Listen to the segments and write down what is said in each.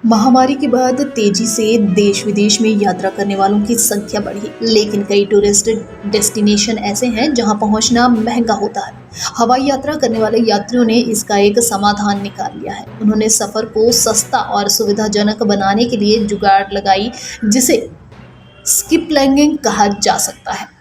महामारी के बाद तेजी से देश विदेश में यात्रा करने वालों की संख्या बढ़ी, लेकिन कई टूरिस्ट डेस्टिनेशन ऐसे हैं जहां पहुंचना महंगा होता है। हवाई यात्रा करने वाले यात्रियों ने इसका एक समाधान निकाल लिया है। उन्होंने सफर को सस्ता और सुविधाजनक बनाने के लिए जुगाड़ लगाई, जिसे स्किप लैंगिंग कहा जा सकता है।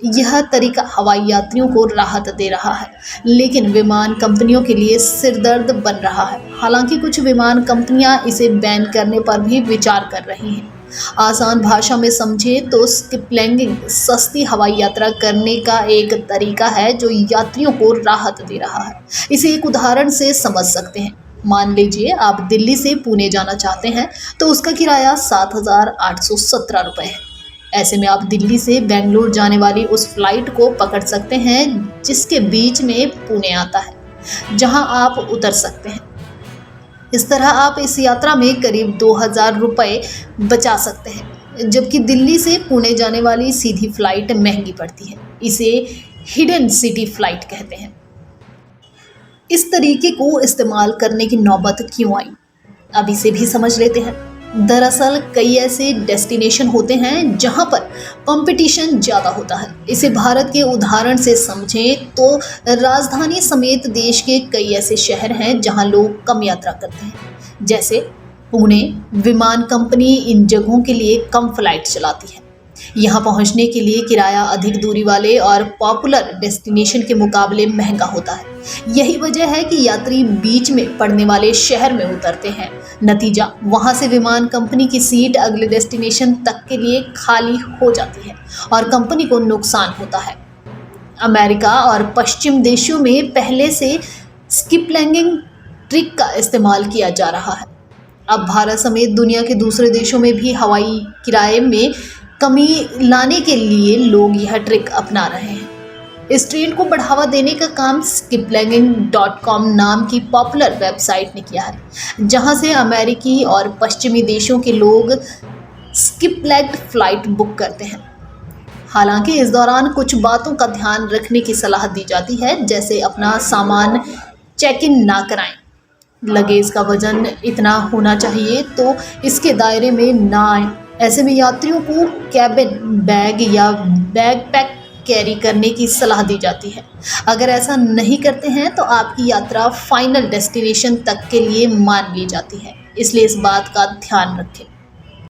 यह तरीका हवाई यात्रियों को राहत दे रहा है, लेकिन विमान कंपनियों के लिए सिरदर्द बन रहा है। हालांकि कुछ विमान कंपनियां इसे बैन करने पर भी विचार कर रही हैं। आसान भाषा में समझे तो स्किपलैंगिंग सस्ती हवाई यात्रा करने का एक तरीका है जो यात्रियों को राहत दे रहा है। इसे एक उदाहरण से समझ सकते हैं। मान लीजिए आप दिल्ली से पुणे जाना चाहते हैं, तो उसका किराया 7,817 रुपये है। ऐसे में आप दिल्ली से बेंगलुरु जाने वाली उस फ्लाइट को पकड़ सकते हैं जिसके बीच में पुणे आता है, जहां आप उतर सकते हैं। इस तरह आप इस यात्रा में करीब 2,000 रुपये बचा सकते हैं, जबकि दिल्ली से पुणे जाने वाली सीधी फ्लाइट महंगी पड़ती है। इसे हिडन सिटी फ्लाइट कहते हैं। इस तरीके को इस्तेमाल करने की नौबत क्यों आई, अब इसे भी समझ लेते हैं। दरअसल कई ऐसे डेस्टिनेशन होते हैं जहां पर कंपटीशन ज़्यादा होता है। इसे भारत के उदाहरण से समझें तो राजधानी समेत देश के कई ऐसे शहर हैं जहां लोग कम यात्रा करते हैं। जैसे पुणे, विमान कंपनी इन जगहों के लिए कम फ्लाइट चलाती है। यहाँ पहुँचने के लिए किराया अधिक दूरी वाले और पॉपुलर डेस्टिनेशन के मुकाबले महंगा होता है। यही वजह है कि यात्री बीच में पड़ने वाले शहर में उतरते हैं। नतीजा, वहाँ से विमान कंपनी की सीट अगले डेस्टिनेशन तक के लिए खाली हो जाती है और कंपनी को नुकसान होता है। अमेरिका और पश्चिम देशों में पहले से स्किपलैंगिंग ट्रिक का इस्तेमाल किया जा रहा है। अब भारत समेत दुनिया के दूसरे देशों में भी हवाई किराए में कमी लाने के लिए लोग यह ट्रिक अपना रहे हैं। इस ट्रेंड को बढ़ावा देने का काम skiplanning.com नाम की पॉपुलर वेबसाइट ने किया है, जहां से अमेरिकी और पश्चिमी देशों के लोग स्किपलैग्ड फ्लाइट बुक करते हैं। हालांकि इस दौरान कुछ बातों का ध्यान रखने की सलाह दी जाती है, जैसे अपना सामान चेक इन ना कराएं, लगेज का वजन इतना होना चाहिए तो इसके दायरे में ना आए। ऐसे में यात्रियों को कैबिन बैग या बैकपैक कैरी करने की सलाह दी जाती है। अगर ऐसा नहीं करते हैं तो आपकी यात्रा फाइनल डेस्टिनेशन तक के लिए मान ली जाती है, इसलिए इस बात का ध्यान रखें।